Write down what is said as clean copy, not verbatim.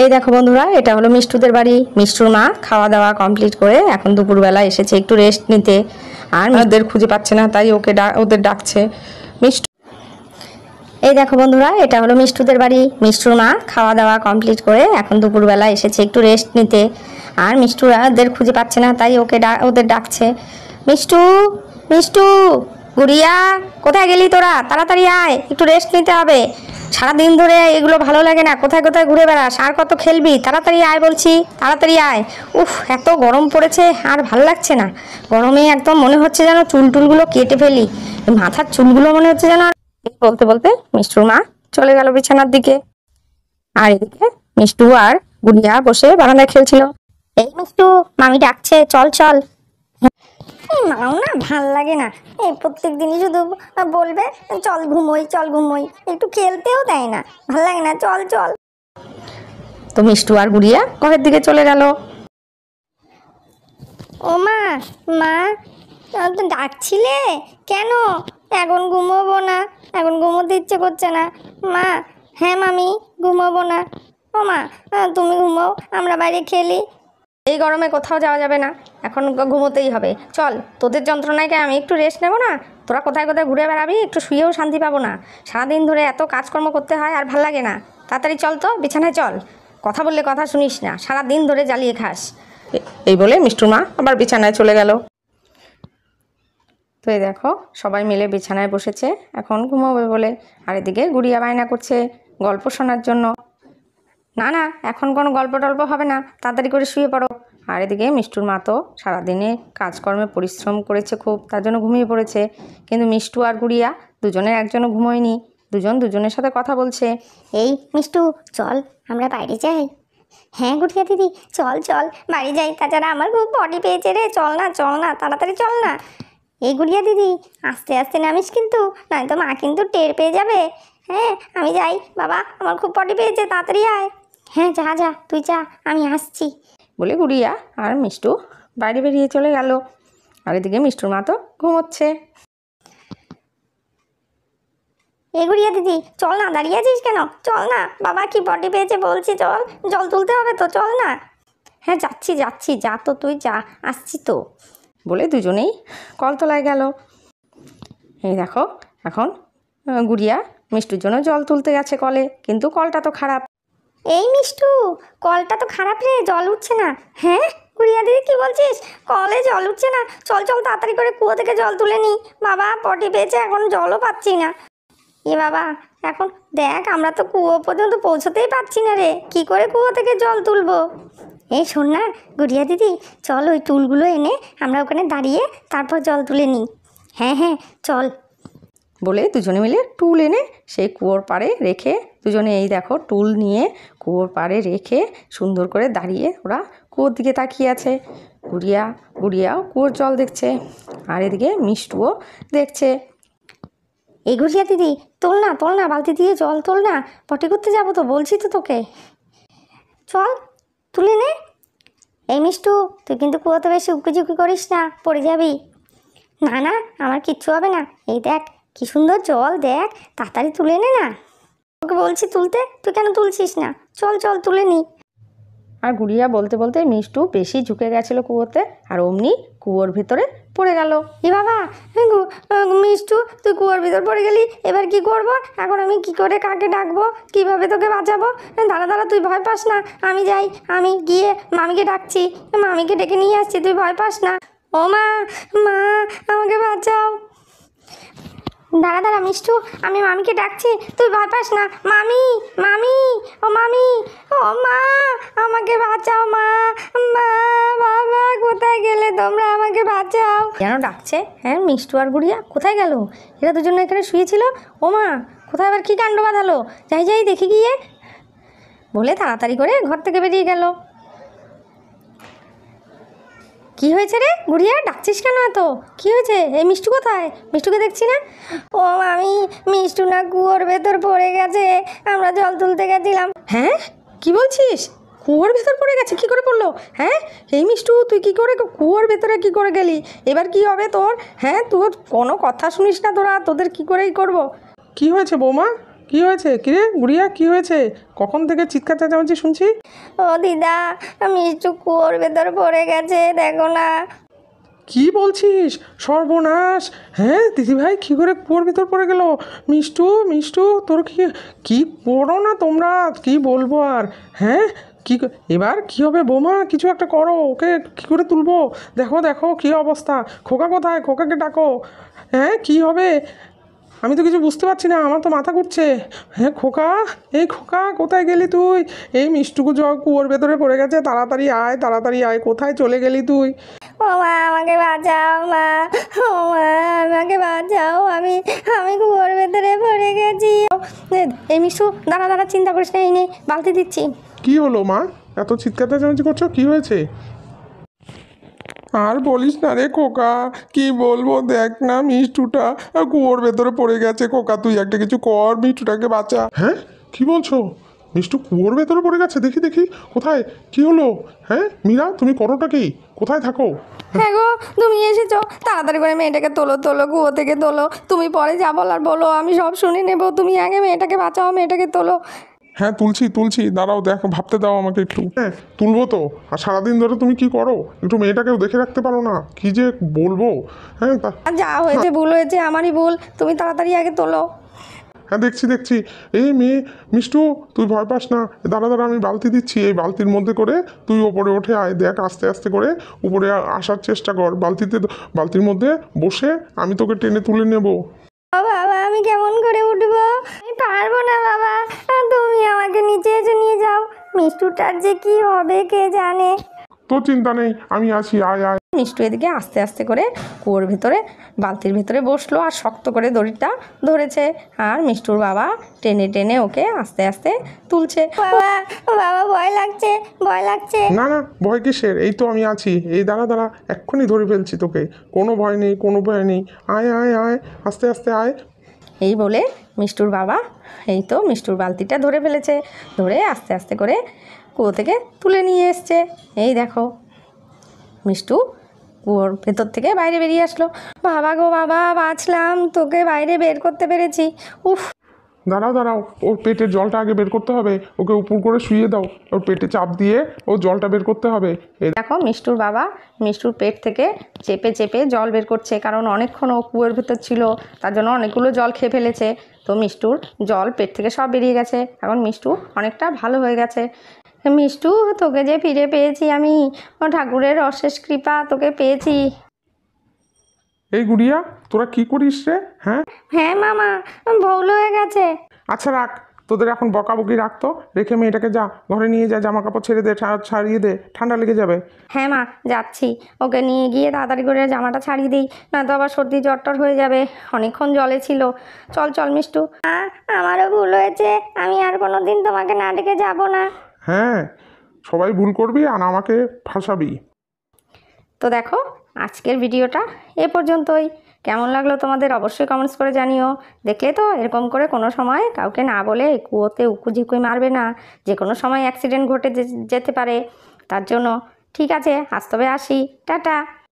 এই দেখো বন্ধুরা, এটা হলো মিষ্টুদের বাড়ি। মিষ্টুর মা খাওয়া দাওয়া কমপ্লিট করে এখন দুপুরবেলা এসেছে একটু রেস্ট নিতে, আর ওদের খুঁজে পাচ্ছে না তাই ওদের ডাকছে মিষ্টু। এই দেখো বন্ধুরা, এটা হলো মিষ্টুদের বাড়ি। মিষ্টুর মা খাওয়া দাওয়া কমপ্লিট করে এখন দুপুরবেলা এসেছে একটু রেস্ট নিতে, আর মিষ্টুরা ওদের খুঁজে পাচ্ছে না তাই ওদের ডাকছে মিষ্টু মিষ্টু। গুড়িয়া, কোথায় গেলি তোরা? তাড়াতাড়ি আয়, একটু রেস্ট নিতে হবে। সারাদিন ধরে এগুলো ভালো লাগে না, কোথায় কোথায় ঘুরে বেড়াস, আর কত খেলবি? তাড়াতাড়ি আয় বলছি, তাড়াতাড়ি আয়। উফ, এত গরম পড়েছে, আর ভালো লাগছে না। গরমে একদম মনে হচ্ছে যেন চুলটুলগুলো কেটে ফেলি, মাথার চুলগুলো মনে হচ্ছে যেন। বলতে বলতে মিষ্টুর মা চলে গেল বিছানার দিকে, আর এদিকে মিষ্টু আর গুড়িয়া বসে বারান্দায় খেলছিল। এই মিষ্টু, মামি ডাকছে, চল চল। মাও না, ভাল লাগে না, এই প্রত্যেক দিনই শুধু বলবে চল ঘুমোই চল ঘুমোই, একটু খেলতেও দেয় না, ভাল লাগে না, চল চল। তো মিষ্টু আর গুড়িয়া ঘরের দিকে চলে গেল। ও মা, মা তো ডাকছিলে কেন? এখন ঘুমোবো না, এখন ঘুমোতে ইচ্ছে করছে না মা। হ্যাঁ মামি, ঘুমোবো না। ও মা, তুমি ঘুমাও, আমরা বাইরে খেলি। এই গরমে কোথাও যাওয়া যাবে না, এখন ঘুমোতেই হবে। চল, তোদের যন্ত্রণায় আমি একটু রেস্ট নেবো না? তোরা কোথায় কোথায় ঘুরে বেড়াবি, একটু শুয়েও শান্তি পাবো না। সারাদিন ধরে এত কাজকর্ম করতে হয়, আর ভাল লাগে না। তাড়াতাড়ি চল তো, বিছানায় চল। কথা বললে কথা শুনিস না, সারাদিন ধরে জ্বালিয়ে খাস। এই বলে মিষ্টুর মা আবার বিছানায় চলে গেল। তো এই দেখো, সবাই মিলে বিছানায় বসেছে এখন ঘুমাবে বলে, আর এদিকে গুড়িয়া বায়না করছে গল্প শোনার জন্য। না না, এখন কোনো গল্প টল্প হবে না, তাড়াতাড়ি করে শুয়ে পড়ো। আর এদিকে মিষ্টুর মা তো সারাদিনে কাজকর্মে পরিশ্রম করেছে খুব, তার জন্য ঘুমিয়ে পড়েছে। কিন্তু মিষ্টু আর গুড়িয়া দুজনের একজনও ঘুমোয়নি, দুজনের সাথে কথা বলছে। এই মিষ্টু, চল আমরা বাইরে যাই। হ্যাঁ গুড়িয়া দিদি, চল চল বাড়ি যাই, তাছাড়া আমার খুব বডি পেয়েছে রে, চল না চল না, তাড়াতাড়ি চল না। এই গুড়িয়া দিদি, আস্তে আস্তে নামিস কিন্তু, নয়তো মা কিন্তু টের পেয়ে যাবে। হ্যাঁ আমি যাই বাবা, আমার খুব বডি পেয়েছে, তাড়াতাড়ি আয়। হ্যাঁ যা যা, তুই যা, আমি আসছি বলে গুড়িয়া আর মিষ্টু বাইরে বেরিয়ে চলে গেল। আর এদিকে মিষ্টুর মা তো ঘুমোচ্ছে। এ গুড়িয়া দিদি, চল না, দাঁড়িয়ে আছিস কেন? চল না বাবা, কি বডি পেয়েছে বলছি, চল, জল তুলতে হবে তো, চল না। হ্যাঁ যাচ্ছি যাচ্ছি, যা তো তুই যা, আসছি তো বলে দুজনেই কলতলায় গেল। এই দেখো, এখন গুড়িয়া মিষ্টুর জন্য জল তুলতে গেছে কলে, কিন্তু কলটা তো খারাপ। এই মিষ্টু, কলটা তো খারাপ রে, জল উঠছে না। হ্যাঁ গুড়িয়া দিদি, কি বলছিস? কলে জল উঠছে না? চল চল তাড়াতাড়ি করে কুয়ো থেকে জল তুলে নি বাবা, পটি পেয়েছে, এখন জলও পাচ্ছি না। এ বাবা, এখন দেখ, আমরা তো কুয়ো পর্যন্ত পৌঁছতেই পারছি না রে, কি করে কুয়ো থেকে জল তুলবো? এই শোন না গুড়িয়া দিদি, চল ওই টুলগুলো এনে আমরা ওখানে দাঁড়িয়ে তারপর জল তুলে নিই। হ্যাঁ হ্যাঁ চল বলে দুজনে মিলে টুল এনে সেই কুয়োর পাড়ে রেখে, দুজনে এই দেখো টুল নিয়ে কুয়োর পাড়ে রেখে সুন্দর করে দাঁড়িয়ে ওরা কুয়োর দিকে তাকিয়ে আছে। গুড়িয়াও কুয়োর জল দেখছে, আর এদিকে মিষ্টুও দেখছে। এই গুড়িয়া দিদি, তোল না বালতি দিয়ে জল তোল না, পটি করতে যাবো তো, বলছি তো তোকে, চল তুলে নে। এই মিষ্টু, তুই কিন্তু কুয়োতে বেশি উঁকিঝুঁকি করিস না, পড়ে যাবি। না না, আমার কিচ্ছু হবে না, এই দেখ কি সুন্দর জল, দেখ, তাড়াতাড়ি তুলে নে না। ওকে বলছি তুলতে, তুই কেন তুলছিস না? চল চল তুলে নি। আর গুড়িয়া বলতে বলতে মিষ্টু বেশি ঝুঁকে গেছিল কুয়োতে, আর অমনি কুয়োর ভিতরে পড়ে গেল। এ বাবা, মিষ্টু তুই কুয়োর ভিতর পড়ে গেলি, এবার কি করব? এখন আমি কি করে কাকে ডাকবো, কিভাবে তোকে বাঁচাবো? দাঁড়া দাঁড়া, তুই ভয় পাস না, আমি যাই, আমি গিয়ে মামিকে ডাকছি, মামিকে ডেকে নিয়ে আসছি, তুই ভয় পাস না। ও মা, মা আমাকে বাঁচাও। দাঁড়া দাঁড়া মিষ্টু, আমি মামিকে ডাকছি, তুই ভয় পাস না। মামি, মামি, ও মামি, ও মা, আমাকে বাঁচাও মা, মা, বাবা কোথায় গেলে তোমরা, আমাকে বাঁচাও। কেন ডাকছে? হ্যাঁ মিষ্টু আর গুড়িয়া কোথায় গেল? এরা দুজনে এখানে শুয়েছিল। ও মা, কোথায় আবার কি কাণ্ড বাঁধালো? যাই যাই দেখি গিয়ে বলে তাড়াতাড়ি করে ঘর থেকে বেরিয়ে গেল। কি হয়েছে রে গুড়িয়া, ডাকছিস কেন এত? কি হয়েছে? এই মিষ্টু কোথায়? মিষ্টুকে দেখছি না। ও মামি, মিষ্টু না কুয়োর ভেতর পড়ে গেছে, আমরা জল তুলতে গেছিলাম। হ্যাঁ কি বলছিস? কুয়োর ভেতর পড়ে গেছে? কি করে পড়লো? হ্যাঁ এই মিষ্টু, তুই কি করে কুয়োর ভেতরে কি করে গেলি? এবার কি হবে তোর? হ্যাঁ তোর কোনো কথা শুনিস না তোরা, তোদের কি করেই করবো। কি হয়েছে বৌমা, কি হয়েছে? কিরে গুড়িয়া, কি হয়েছে? কখন থেকে চিৎকার চেঁচামেচি শুনছি? ও দিদা, মিষ্টু কুয়োর ভেতর পড়ে গেছে, দেখো না। কি বলছিস? সর্বনাশ! হ্যাঁ দিদিভাই, কী করে কুয়োর ভিতর পড়ে গেল? মিষ্টু, মিষ্টু, তোর কি কি পড়ো না তোমরা, কি বলবো আর? হ্যাঁ, এবার কি হবে বৌমা? কিছু একটা করো, ওকে কি করে তুলবো? দেখো দেখো কি অবস্থা। খোকা কোথায়? খোকাকে ডাকো। হ্যাঁ, কি হবে? আমি তো কিছু বুঝতে পারছি না, আমার তো মাথা ঘুরছে। হ্যাঁ খোকা, এই খোকা কোথায় গেলি তুই? এই মিষ্টুকু কুয়োর ভেতরে পড়ে গেছে, তাড়াতাড়ি আয়, তাড়াতাড়ি আয়। কোথায় চলে গেলি তুই? ও মা, আমাকে বাঁচাও মা। ও মা, আমাকে বাঁচাও, আমি আমি কুয়োর ভেতরে পড়ে গেছি। এই মিষ্টু, দাঁড়া দাঁড়া, চিন্তা করিস না, এই নে বালতি দিচ্ছি। কি হলো মা? এত চিৎকার চেঁচামেচি করছো, কি হয়েছে? আর বলিস না রে খোকা, কি বলবো, দেখ না মিষ্টুটা কুয়োর ভেতরে পড়ে গেছে। খোকা তুই একটা কিছু কর, মিষ্টুটাকে বাঁচা। হ্যাঁ, কি বলছো? মিষ্টু কুয়োর ভেতরে পড়ে গেছে? দেখি দেখি, কোথায়, কি হলো? হ্যাঁ মীরা, তুমি করোটা কি? কোথায় থাকো? হ্যাঁ গো, তুমি এসেছো, তাড়াতাড়ি করে মেয়েটাকে তোলো তোলো, কুয়ো থেকে তোলো। তুমি পরে যা বলার বলো, আমি সব শুনে নেবো। তুমি আগে মেয়েটাকে বাঁচাও, মেয়েটাকে তোলো। হ্যাঁ তুলছি তুলছি, দাঁড়াও, দেখো, ভাবতে দাও আমাকে একটু। হ্যাঁ তুলবো তো। আর সারাদিন ধরে তুমি কি করো? একটু মেয়েটাকেও দেখে রাখতে পারো না? কি যে বলবো। হ্যাঁ আর যা হয়েছে ভুল হয়েছে, আমারই ভুল। তুমি তাড়াতাড়ি আগে তোলো। হ্যাঁ দেখছি দেখছি। এই মেয়ে, মিষ্টু, তুই ভয় পাস না। দাঁড়া দাঁড়া, আমি বালতি দিচ্ছি, এই বালতির মধ্যে করে তুই ওপরে উঠে আয়। দেখ, আস্তে আস্তে করে উপরে আসার চেষ্টা কর। বালতির মধ্যে বসে আমি তোকে টেনে তুলে নেব। ও বাবা, আমি কেমন করে উঠবো? আমি পারবো না বাবা, তুমি আমাকে নিচে এসে নিয়ে যাও। মিষ্টুটার যে কি হবে কে জানে। তোর চিন্তা নেই, আমি আছি, আয় আয়। মিষ্টু এদিকে আস্তে আস্তে করে কুয়োর ভেতরে, বালতির ভেতরে বসলো আর শক্ত করে দড়িটা ধরেছে। আর মিষ্টুর বাবা টেনে টেনে ওকে আস্তে আস্তে তুলছে। বাবা, বাবা, ভয় লাগছে, ভয় লাগছে। না না, ভয় কিসের? এই তো আমি আছি। এই দাঁড়া দাঁড়া, এক্ষুনি ধরে ফেলছি তোকে। কোনো ভয় নেই, কোনো ভয় নেই। আয় আয় আয়, আস্তে আস্তে আয়। এই বলে মিষ্টুর বাবা এই তো মিষ্টুর বালতিটা ধরে ফেলেছে। ধরে আস্তে আস্তে করে কুয়ো থেকে তুলে নিয়ে এসছে। এই দেখো, মিষ্টু কুয়োর ভেতর থেকে বাইরে বেরিয়ে আসলো। বাবা গো বাবা, বাঁচলাম, তোকে বাইরে বের করতে পেরেছি। উফ। দাঁড়াও দাঁড়াও, ওর পেটের জলটা আগে বের করতে হবে। ওকে উপর করে শুইয়ে দাও, ওর পেটে চাপ দিয়ে ওর জলটা বের করতে হবে। দেখো, মিষ্টুর বাবা মিষ্টুর পেট থেকে চেপে চেপে জল বের করছে, কারণ অনেকক্ষণ ও কুয়োর ভেতর ছিল, তার জন্য অনেকগুলো জল খেয়ে ফেলেছে। তো মিষ্টুর জল পেট থেকে সব বেরিয়ে গেছে, এখন মিষ্টু অনেকটা ভালো হয়ে গেছে। মিষ্টু, তোকে যে ফিরে পেয়েছি আমি, ও ঠাকুরের অশেষ কৃপা, তোকে পেয়েছি। এই গুড়িয়া, তোরা কি করিস রে? হ্যাঁ হ্যাঁ মামা, ভুল হয়ে গেছে। আচ্ছা রাখ, তোদের এখন বকাবকি রাখতো। রেখে মেয়েটাকে যা, ঘরে নিয়ে যা, জামা কাপড় ছেড়ে দে, ছাড়িয়ে দে, ঠান্ডা লেগে যাবে। হ্যাঁ মা, যাচ্ছি। ওকে নিয়ে গিয়ে তাড়াতাড়ি করে জামাটা ছাড়িয়ে দিই, নয়তো আবার সর্দি জ্বর হয়ে যাবে, অনেকক্ষণ জলে ছিল। চল চল মিষ্টু। আমারও ভুল হয়েছে, আমি আর কোনো দিন তোমাকে না ডেকে যাবো না। হ্যাঁ, সবাই ভুল করবি আর আমাকে ফাঁসাবি। তো দেখো, আজকের ভিডিওটা এ পর্যন্তই। কেমন লাগলো তোমাদের অবশ্যই কমেন্টস করে জানিও। দেখলে তো, এরকম করে কোনো সময় কাউকে না বলে কুয়োতে উকুঝিকুই মারবে না, যে কোনো সময় অ্যাক্সিডেন্ট ঘটে যেতে পারে। তার জন্য ঠিক আছে, আজ তবে আসি, টাটা।